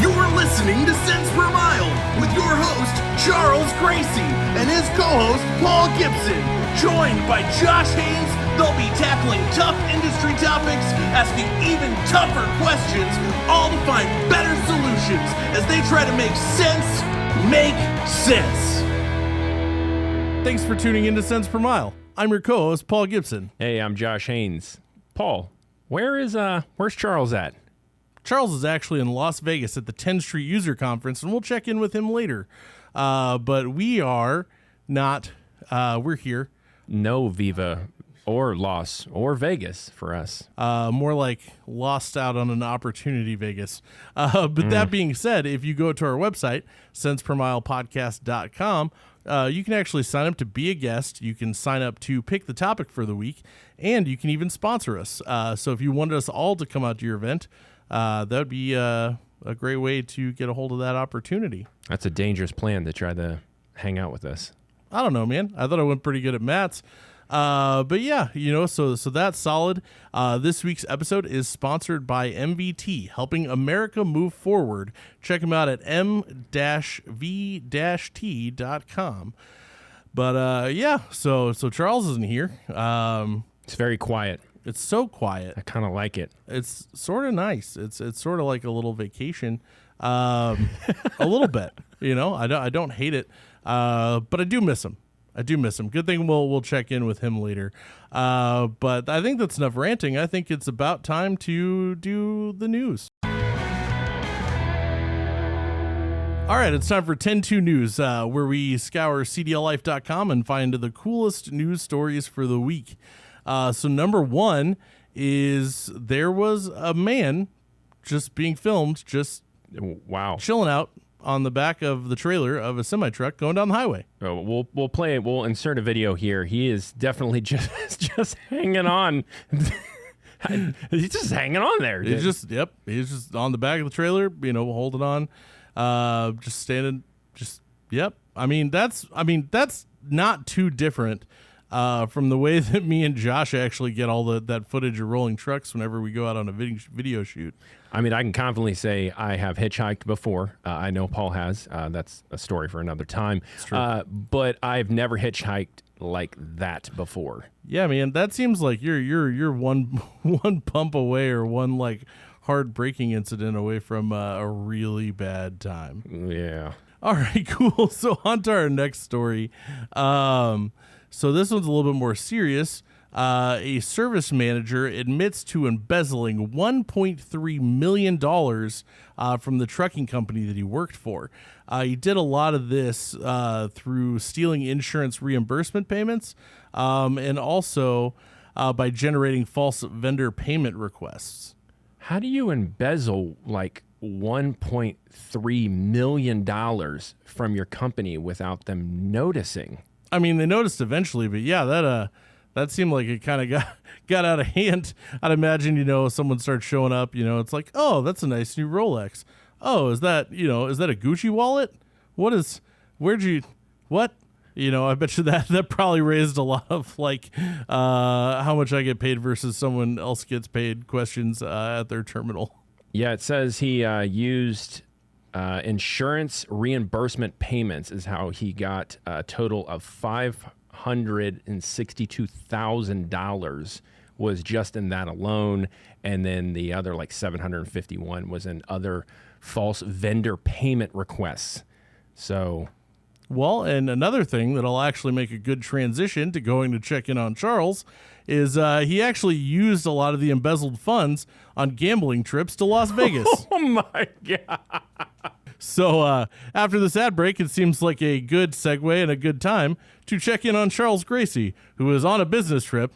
You're listening to Cents Per Mile with your host, Charles Gracie, and his co-host, Paul Gibson. Joined by Josh Haynes, they'll be tackling tough industry topics, asking even tougher questions, all to find better solutions as they try to make sense make sense. Thanks for tuning in to Cents Per Mile. I'm your co-host, Paul Gibson. Hey, I'm Josh Haynes. Paul, where's Charles at? Charles is actually in Las Vegas at the Tenstreet User Conference, and we'll check in with him later. But we are not. We're here. No Viva or Las or Vegas for us. More like lost out on an opportunity Vegas. But that being said, if you go to our website, centspermilepodcast.com, you can actually sign up to be a guest. You can sign up to pick the topic for the week, and you can even sponsor us. So if you wanted us all to come out to your event, that would be a great way to get a hold of that opportunity. That's a dangerous plan to try to hang out with us. I don't know, man. I thought I went pretty good at Matt's. But yeah, so that's solid. This week's episode is sponsored by MVT, helping America move forward. Check them out at m-v-t.com. But yeah, so Charles isn't here. It's very quiet. It's so quiet. I kind of like it. It's sort of nice. It's sort of like a little vacation, a little bit. I don't hate it, but I do miss him. Good thing we'll check in with him later. But I think that's enough ranting. I think it's about time to do the news. All right, it's time for 10-2 News, where we scour CDLLife.com and find the coolest news stories for the week. So number one is there was a man just being filmed, just chilling out on the back of the trailer of a semi-truck going down the highway. Oh, we'll play it. We'll insert a video here. He is definitely just hanging on. He's just hanging on there. He's just on the back of the trailer, holding on, just standing, yep. I mean, that's not too different from the way that me and Josh actually get all that footage of rolling trucks whenever we go out on a video shoot. I mean, I can confidently say I have hitchhiked before. I know Paul has. That's a story for another time. It's true. But I've never hitchhiked like that before. Yeah, man, that seems like you're one pump away or one like hard braking incident away from a really bad time. Yeah. All right, cool. So on to our next story. So this one's a little bit more serious. A service manager admits to embezzling $1.3 million from the trucking company that he worked for. He did a lot of this through stealing insurance reimbursement payments and also by generating false vendor payment requests. How do you embezzle like $1.3 million from your company without them noticing? I mean, they noticed eventually, but yeah, that seemed like it kind of got out of hand. I'd imagine, someone starts showing up, it's like, oh, that's a nice new Rolex. Oh, is that a Gucci wallet? What? I bet you that probably raised a lot of how much I get paid versus someone else gets paid questions at their terminal. Yeah, it says he used insurance reimbursement payments is how he got a total of $562,000 was just in that alone, and then the other $751 was in other false vendor payment requests. So, well, and another thing that'll actually make a good transition to going to check in on Charles is he actually used a lot of the embezzled funds on gambling trips to Las Vegas. Oh my God. So after this ad break, it seems like a good segue and a good time to check in on Charles Gracie, who is on a business trip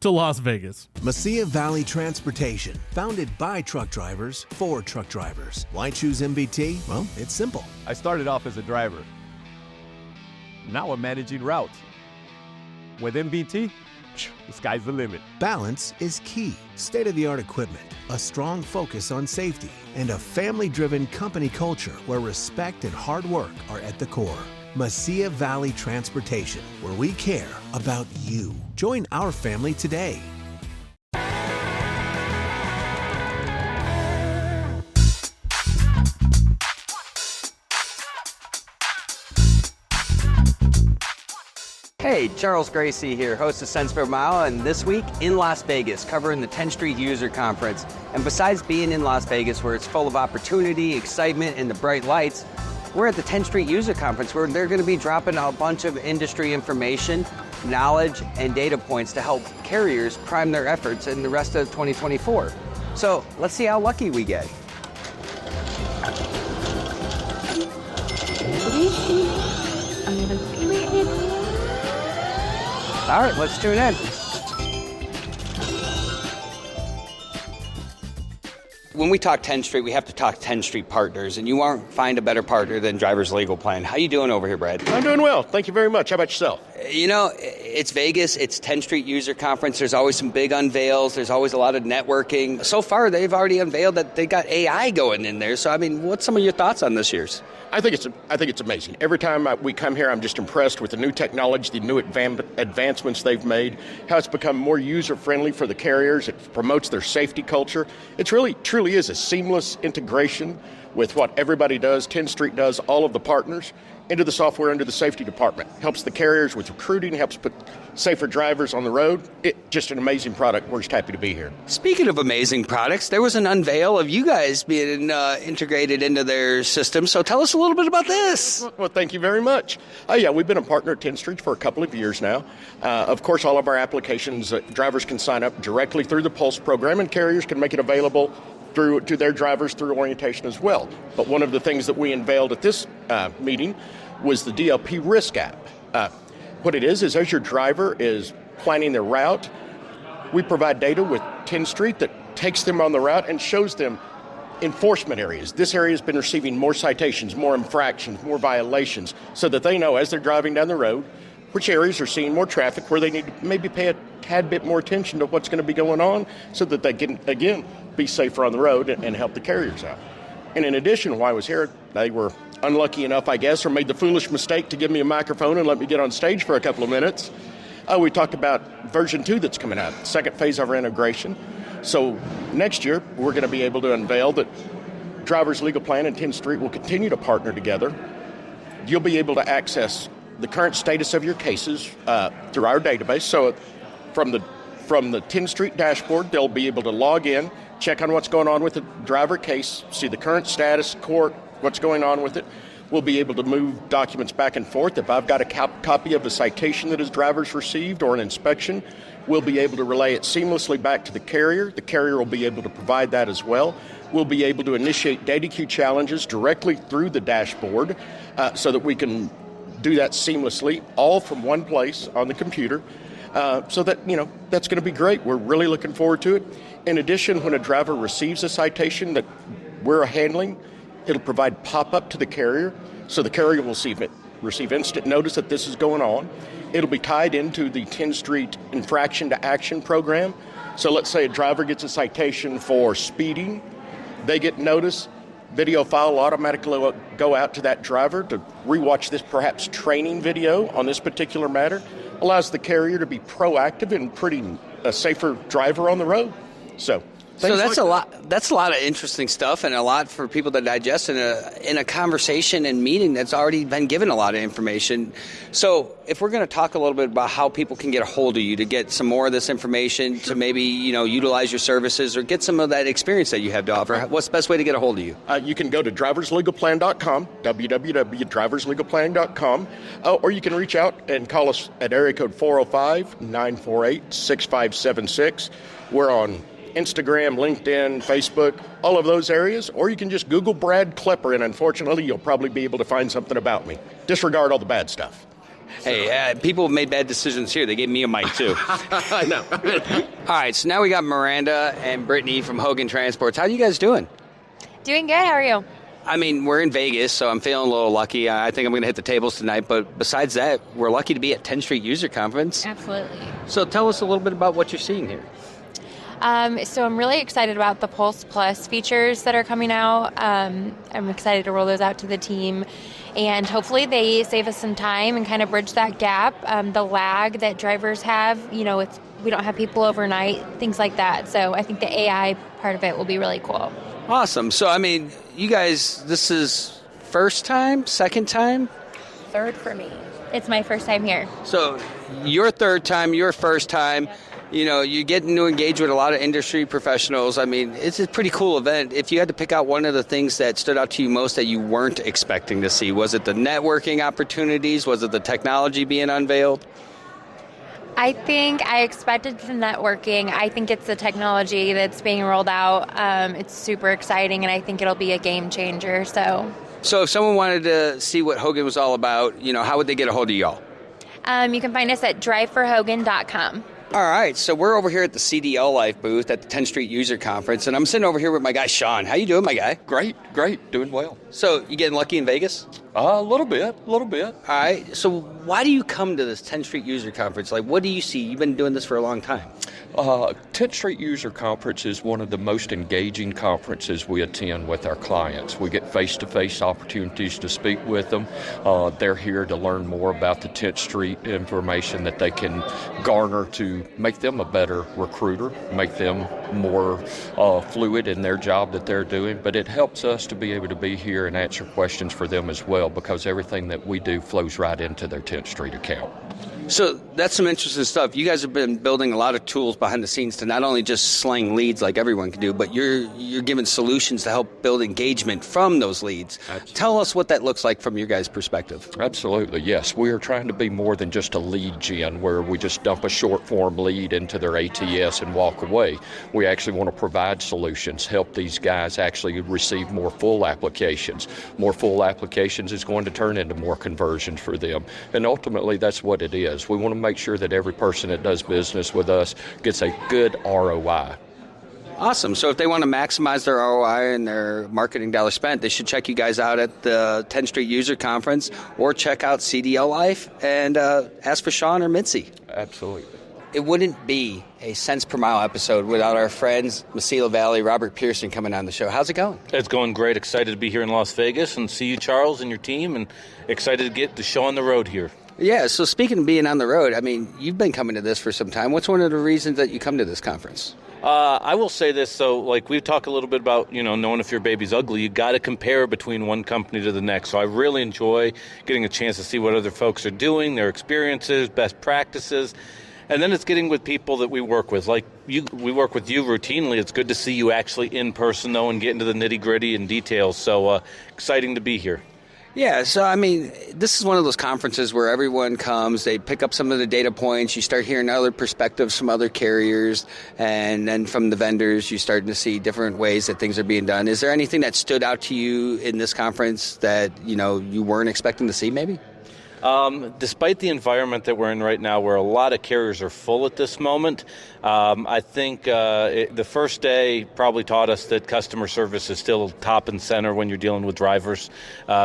to Las Vegas. Mesilla Valley Transportation, founded by truck drivers for truck drivers. Why choose MVT? Well, it's simple. I started off as a driver. Now I'm managing routes. With MVT, the sky's the limit. Balance is key. State-of-the-art equipment, a strong focus on safety, and a family-driven company culture where respect and hard work are at the core. Mesilla Valley Transportation, where we care about you. Join our family today. Hey, Charles Gracie here, host of Cents Per Mile, and this week in Las Vegas, covering the Tenstreet User Conference. And besides being in Las Vegas, where it's full of opportunity, excitement, and the bright lights, we're at the Tenstreet User Conference, where they're going to be dropping a bunch of industry information, knowledge, and data points to help carriers prime their efforts in the rest of 2024. So let's see how lucky we get. All right, let's tune in. When we talk Tenstreet, we have to talk Tenstreet partners, and you won't find a better partner than Driver's Legal Plan. How you doing over here, Brad? I'm doing well. Thank you very much. How about yourself? You know, it's Vegas. It's Tenstreet User Conference. There's always some big unveils. There's always a lot of networking. So far, they've already unveiled that they got AI going in there. So, I mean, what's some of your thoughts on this year's? I think it's amazing. Every time we come here, I'm just impressed with the new technology, the new advancements they've made, how it's become more user-friendly for the carriers. It promotes their safety culture. It truly is a seamless integration with what everybody does, Tenstreet does, all of the partners, into the software, into the safety department. Helps the carriers with recruiting, helps put safer drivers on the road. Just an amazing product. We're just happy to be here. Speaking of amazing products, there was an unveil of you guys being integrated into their system. So tell us a little bit about this. Well, thank you very much. Yeah, we've been a partner at Tenstreet for a couple of years now. Of course, all of our applications, drivers can sign up directly through the Pulse program, and carriers can make it available to their drivers through orientation as well. But one of the things that we unveiled at this meeting was the DLP Risk app. What it is as your driver is planning their route, we provide data with Tenstreet that takes them on the route and shows them enforcement areas. This area has been receiving more citations, more infractions, more violations, so that they know as they're driving down the road which areas are seeing more traffic, where they need to maybe pay a tad bit more attention to what's going to be going on, so that they can, again, be safer on the road and help the carriers out. And in addition, while I was here, they were unlucky enough, I guess, or made the foolish mistake to give me a microphone and let me get on stage for a couple of minutes. We talked about version 2 that's coming out, second phase of our integration. So next year, we're going to be able to unveil that Driver's Legal Plan and Tenstreet will continue to partner together. You'll be able to access the current status of your cases through our database. So from the Tenstreet dashboard, they'll be able to log in, check on what's going on with the driver case, see the current status, court, what's going on with it. We'll be able to move documents back and forth. If I've got a copy of a citation that his driver's received or an inspection, we'll be able to relay it seamlessly back to the carrier. The carrier will be able to provide that as well. We'll be able to initiate data queue challenges directly through the dashboard so that we can do that seamlessly, all from one place on the computer. So that, that's going to be great. We're really looking forward to it. In addition, when a driver receives a citation that we're handling, it'll provide pop-up to the carrier, so the carrier will receive instant notice that this is going on. It'll be tied into the Tenstreet Infraction to Action program. So let's say a driver gets a citation for speeding. They get notice. Video file will automatically go out to that driver to rewatch this perhaps training video on this particular matter. Allows the carrier to be proactive in putting a safer driver on the road. So that's a lot. That's a lot of interesting stuff, and a lot for people to digest in a conversation and meeting that's already been given a lot of information. So, if we're going to talk a little bit about how people can get a hold of you to get some more of this information, to maybe utilize your services or get some of that experience that you have to offer, what's the best way to get a hold of you? You can go to driverslegalplan.com, www.driverslegalplan.com, or you can reach out and call us at area code 405-948-6576. We're on Instagram, LinkedIn, Facebook, all of those areas, or you can just Google Brad Klepper, and unfortunately, you'll probably be able to find something about me. Disregard all the bad stuff. Hey, people have made bad decisions here. They gave me a mic, too. I know. All right, so now we got Miranda and Brittney from Hogan Transports. How are you guys doing? Doing good. How are you? I mean, we're in Vegas, so I'm feeling a little lucky. I think I'm going to hit the tables tonight, but besides that, we're lucky to be at Tenstreet User Conference. Absolutely. So tell us a little bit about what you're seeing here. So I'm really excited about the Pulse Plus features that are coming out. I'm excited to roll those out to the team, and hopefully they save us some time and kind of bridge that gap. The lag that drivers have, we don't have people overnight, things like that. So I think the AI part of it will be really cool. Awesome. So, I mean, you guys, this is first time, second time? Third for me. It's my first time here. So your third time, your first time, you get to engage with a lot of industry professionals. I mean, it's a pretty cool event. If you had to pick out one of the things that stood out to you most that you weren't expecting to see, was it the networking opportunities? Was it the technology being unveiled? I think I expected the networking. I think it's the technology that's being rolled out. It's super exciting, and I think it'll be a game changer. So if someone wanted to see what Hogan was all about, how would they get a hold of y'all? You can find us at driveforhogan.com. All right, so we're over here at the CDLLife booth at the Tenstreet User Conference, and I'm sitting over here with my guy, Sean. How you doing, my guy? Great, doing well. So you getting lucky in Vegas? A little bit. All right, so why do you come to this Tenstreet User Conference? Like, what do you see? You've been doing this for a long time. Tenstreet User Conference is one of the most engaging conferences we attend with our clients. We get face-to-face opportunities to speak with them. They're here to learn more about the Tenstreet information that they can garner to make them a better recruiter, make them more fluid in their job that they're doing. But it helps us to be able to be here and answer questions for them as well, because everything that we do flows right into their Tenstreet account. So that's some interesting stuff. You guys have been building a lot of tools behind the scenes to not only just slang leads like everyone can do, but you're giving solutions to help build engagement from those leads. Absolutely. Tell us what that looks like from your guys' perspective. Absolutely, yes. We are trying to be more than just a lead gen where we just dump a short form lead into their ATS and walk away. We actually want to provide solutions, help these guys actually receive more full applications. More full applications is going to turn into more conversions for them. And ultimately, that's what it is. We want to make sure that every person that does business with us gets a good ROI. Awesome. So if they want to maximize their ROI and their marketing dollar spent, they should check you guys out at the Tenstreet User Conference or check out CDLLife and ask for Sean or Mitzi. Absolutely. It wouldn't be a cents per mile episode without our friends, Mesilla Valley, Robert Pierson coming on the show. How's it going? It's going great. Excited to be here in Las Vegas and see you, Charles, and your team, and excited to get the show on the road here. Yeah, so speaking of being on the road, I mean, you've been coming to this for some time. What's one of the reasons that you come to this conference? I will say this, so like we've talked a little bit about, knowing if your baby's ugly, you got to compare between one company to the next. So I really enjoy getting a chance to see what other folks are doing, their experiences, best practices. And then it's getting with people that we work with. Like we work with you routinely. It's good to see you actually in person, though, and get into the nitty-gritty and details. So exciting to be here. Yeah, so I mean, this is one of those conferences where everyone comes, they pick up some of the data points, you start hearing other perspectives from other carriers, and then from the vendors, you're starting to see different ways that things are being done. Is there anything that stood out to you in this conference that, you weren't expecting to see maybe? Despite the environment that we're in right now, where a lot of carriers are full at this moment, I think the first day probably taught us that customer service is still top and center when you're dealing with drivers.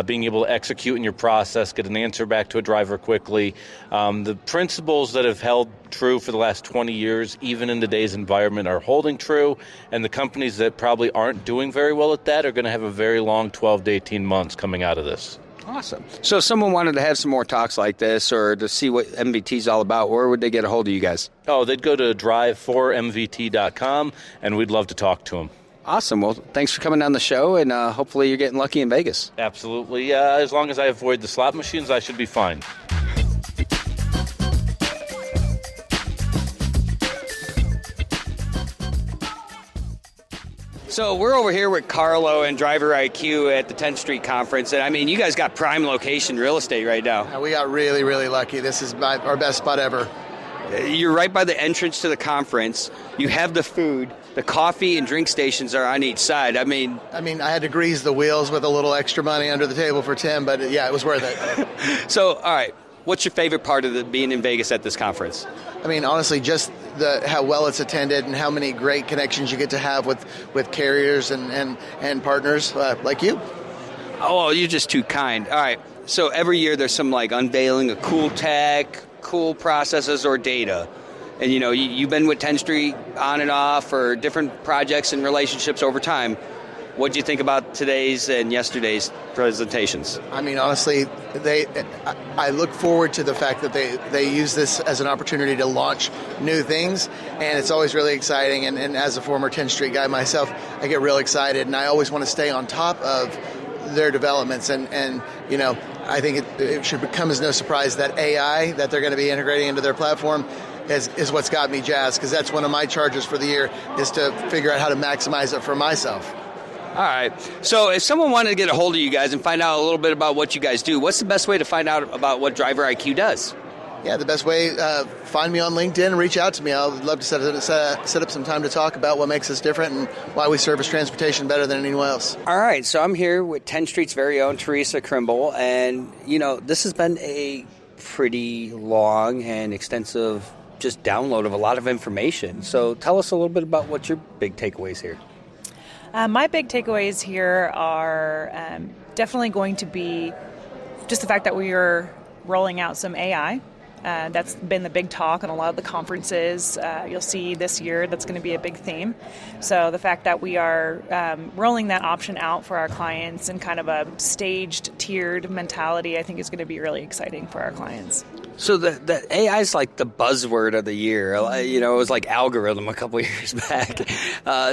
Being able to execute in your process, get an answer back to a driver quickly. The principles that have held true for the last 20 years, even in today's environment, are holding true, and the companies that probably aren't doing very well at that are going to have a very long 12 to 18 months coming out of this. Awesome. So if someone wanted to have some more talks like this or to see what MVT is all about, where would they get a hold of you guys? Oh, they'd go to drive4mvt.com, and we'd love to talk to them. Awesome. Well, thanks for coming on the show, and hopefully you're getting lucky in Vegas. Absolutely. As long as I avoid the slot machines, I should be fine. So we're over here with Carlo and Driver IQ at the Tenstreet Conference, and I mean, you guys got prime location real estate right now. We got really, really lucky. This is our best spot ever. You're right by the entrance to the conference. You have the food. The coffee and drink stations are on each side. I mean, I had to grease the wheels with a little extra money under the table for Tim, but yeah, it was worth it. So, all right, what's your favorite part of being in Vegas at this conference? I mean, honestly, just how well it's attended and how many great connections you get to have with carriers and partners like you. Oh, you're just too kind. All right, so every year there's some unveiling of cool tech, cool processes or data. And you've been with Tenstreet on and off for different projects and relationships over time. What do you think about today's and yesterday's presentations? I mean, honestly, I look forward to the fact that they use this as an opportunity to launch new things, and it's always really exciting. And as a former Tenstreet guy myself, I get real excited, and I always want to stay on top of their developments. And you know, I think it should come as no surprise that AI that they're going to be integrating into their platform is what's got me jazzed, because that's one of my charges for the year, is to figure out how to maximize it for myself. All right. So if someone wanted to get a hold of you guys and find out a little bit about what you guys do, what's the best way to find out about what Driver IQ does? Yeah, the best way, find me on LinkedIn and reach out to me. I would love to set up some time to talk about what makes us different and why we service transportation better than anyone else. All right, so I'm here with Tenstreet's very own Teresa Krimbill, and, you know, this has been a pretty long and extensive just download of a lot of information. So tell us a little bit about what your big takeaways here. My big takeaways here are definitely going to be just the fact that we are rolling out some AI. That's been the big talk in a lot of the conferences. You'll see this year that's going to be a big theme. So the fact that we are rolling that option out for our clients in kind of a staged, tiered mentality, I think is going to be really exciting for our clients. So the AI is like the buzzword of the year. You know, it was like algorithm a couple of years back.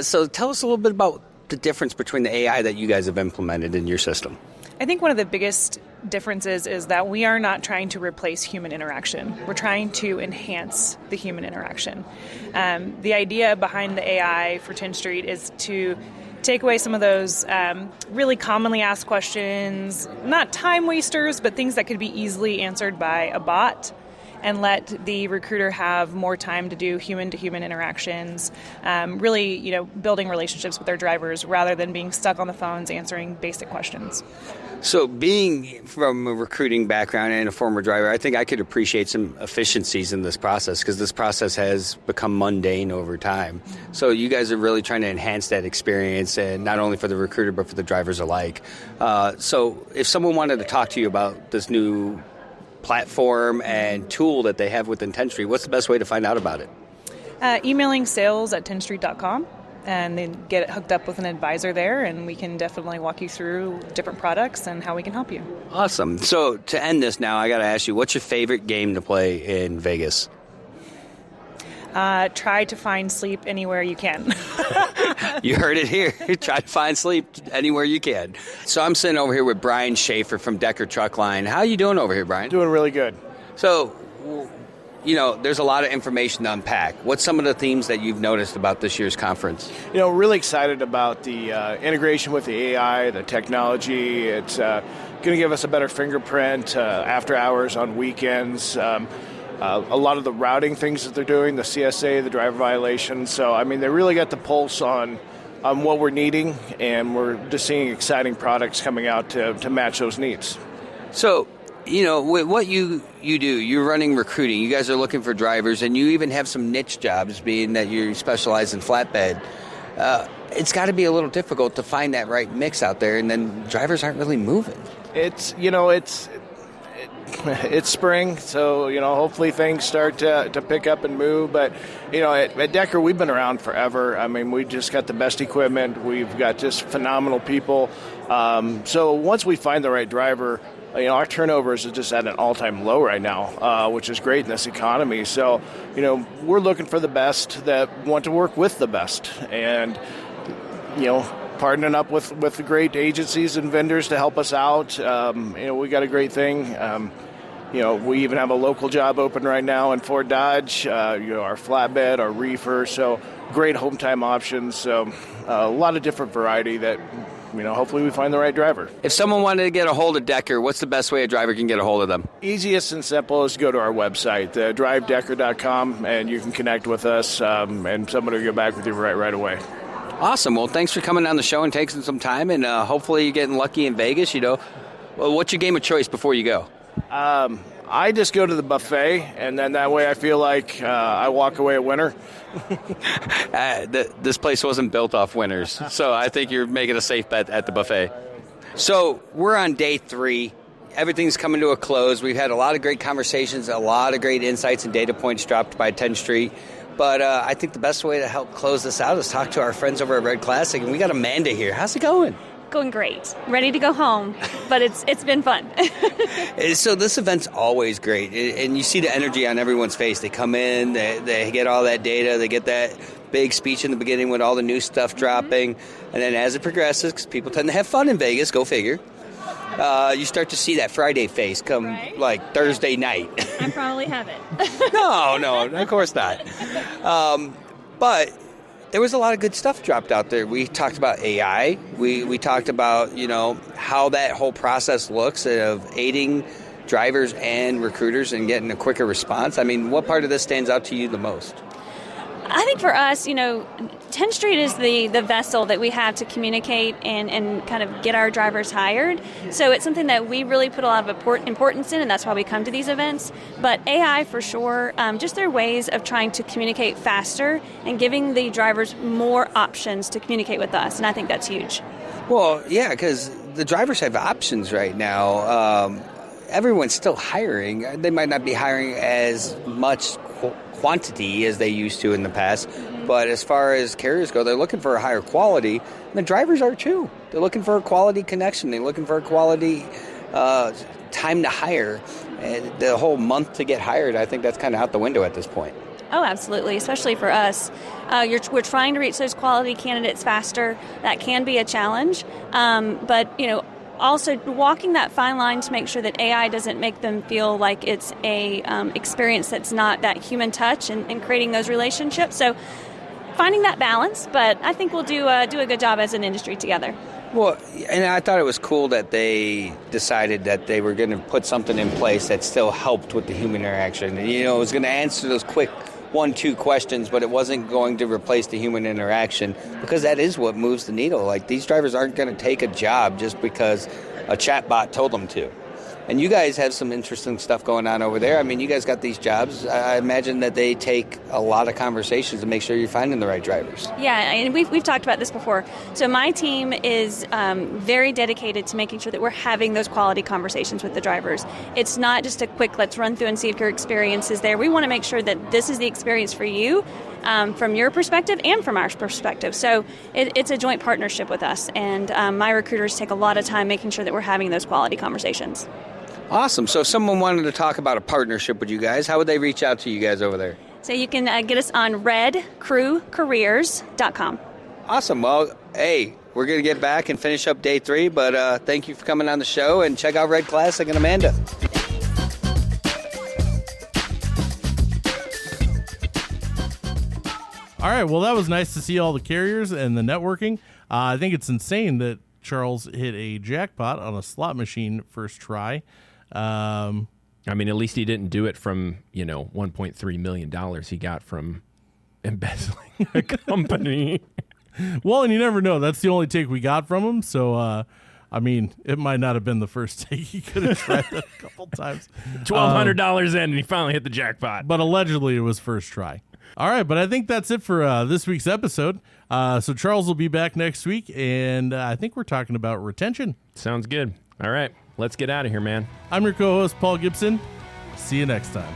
So tell us a little bit about the difference between the AI that you guys have implemented in your system. I think one of the biggest differences is that we are not trying to replace human interaction. We're trying to enhance the human interaction. The idea behind the AI for Tenstreet is to take away some of those really commonly asked questions, not time wasters, but things that could be easily answered by a bot, and let the recruiter have more time to do human-to-human interactions, really, you know, building relationships with their drivers rather than being stuck on the phones answering basic questions. So being from a recruiting background and a former driver, I think I could appreciate some efficiencies in this process, because this process has become mundane over time. So you guys are really trying to enhance that experience, and not only for the recruiter but for the drivers alike. So if someone wanted to talk to you about this new platform and tool that they have within Tenstreet, what's the best way to find out about it? Emailing sales@tenstreet.com, and then get hooked up with an advisor there, and we can definitely walk you through different products and how we can help you. Awesome. So to end this now, I got to ask you, what's your favorite game to play in Vegas? Try to find sleep anywhere you can. You heard it here. Try to find sleep anywhere you can. So I'm sitting over here with Bryan Schafer from Decker Truckline. How are you doing over here, Bryan? Doing really good. So, you know, there's a lot of information to unpack. What's some of the themes that you've noticed about this year's conference? You know, really excited about the integration with the AI, the technology. It's going to give us a better fingerprint after hours on weekends. A lot of the routing things that they're doing, the CSA, the driver violations. So, I mean, they really got the pulse on what we're needing, and we're just seeing exciting products coming out to match those needs. So, you know, what you do, you're running recruiting. You guys are looking for drivers, and you even have some niche jobs, being that you specialize in flatbed. It's got to be a little difficult to find that right mix out there, and then drivers aren't really moving. It's spring, so, you know, hopefully things start to pick up and move. But, you know, at Decker, we've been around forever. I mean, we just got the best equipment. We've got just phenomenal people. So once we find the right driver, you know, our turnovers is just at an all-time low right now, which is great in this economy. So, you know, we're looking for the best that want to work with the best. And, you know, partnering up with the great agencies and vendors to help us out. You know, we got a great thing. You know, we even have a local job open right now in Fort Dodge, you know, our flatbed, our reefer. So great home time options. So a lot of different variety that, you know, hopefully we find the right driver. If someone wanted to get a hold of Decker, what's the best way a driver can get a hold of them? Easiest and simple is to go to our website, drivedecker.com, and you can connect with us, and somebody will get back with you right away. Awesome. Well, thanks for coming on the show and taking some time, and hopefully you're getting lucky in Vegas. You know, what's your game of choice before you go? I just go to the buffet, and then that way I feel like I walk away a winner. This place wasn't built off winners, so I think you're making a safe bet at the buffet. So we're on day 3. Everything's coming to a close. We've had a lot of great conversations, a lot of great insights and data points dropped by Tenstreet. But I think the best way to help close this out is talk to our friends over at Red Classic. And we got Amanda here. How's it going? Going great. Ready to go home, but it's been fun. So this event's always great, and you see the energy on everyone's face. They come in, they get all that data, they get that big speech in the beginning with all the new stuff dropping. And then as it progresses, because people tend to have fun in Vegas, go figure, you start to see that Friday face come like Thursday night. I probably have it. No, of course not. But there was a lot of good stuff dropped out there. We talked about AI. We talked about, how that whole process looks of aiding drivers and recruiters and getting a quicker response. I mean, what part of this stands out to you the most? I think for us, Tenstreet is the vessel that we have to communicate and kind of get our drivers hired. So it's something that we really put a lot of importance in, and that's why we come to these events. But AI, for sure, just their ways of trying to communicate faster and giving the drivers more options to communicate with us, and I think that's huge. Well, yeah, because the drivers have options right now. Everyone's still hiring. They might not be hiring as much quantity as they used to in the past, but as far as carriers go, they're looking for a higher quality, and the drivers are too. They're looking for a quality connection. They're looking for a quality time to hire. And the whole month to get hired, I think that's kind of out the window at this point. Oh, absolutely, especially for us. We're trying to reach those quality candidates faster. That can be a challenge, but also walking that fine line to make sure that AI doesn't make them feel like it's a experience that's not that human touch and creating those relationships. So finding that balance, but I think we'll do a good job as an industry together. Well, and I thought it was cool that they decided that they were going to put something in place that still helped with the human interaction. And, it was going to answer those quick 1-2 questions, but it wasn't going to replace the human interaction, because that is what moves the needle. Like, these drivers aren't going to take a job just because a chatbot told them to. And you guys have some interesting stuff going on over there. I mean, you guys got these jobs. I imagine that they take a lot of conversations to make sure you're finding the right drivers. Yeah, and we've talked about this before. So my team is very dedicated to making sure that we're having those quality conversations with the drivers. It's not just a quick, let's run through and see if your experience is there. We want to make sure that this is the experience for you from your perspective and from our perspective. So it's a joint partnership with us. And my recruiters take a lot of time making sure that we're having those quality conversations. Awesome. So if someone wanted to talk about a partnership with you guys, how would they reach out to you guys over there? So you can get us on redcrewcareers.com. Awesome. Well, hey, we're going to get back and finish up day 3, but thank you for coming on the show, and check out Red Classic and Amanda. All right. Well, that was nice to see all the carriers and the networking. I think it's insane that Charles hit a jackpot on a slot machine first try. I mean, at least he didn't do it from, $1.3 million he got from embezzling a company. Well, and you never know. That's the only take we got from him. So, it might not have been the first take. He could have tried that a couple times. $1,200 in, and he finally hit the jackpot. But allegedly, it was first try. All right, but I think that's it for this week's episode. So Charles will be back next week, and I think we're talking about retention. Sounds good. All right, let's get out of here, man. I'm your co-host, Paul Gibson. See you next time.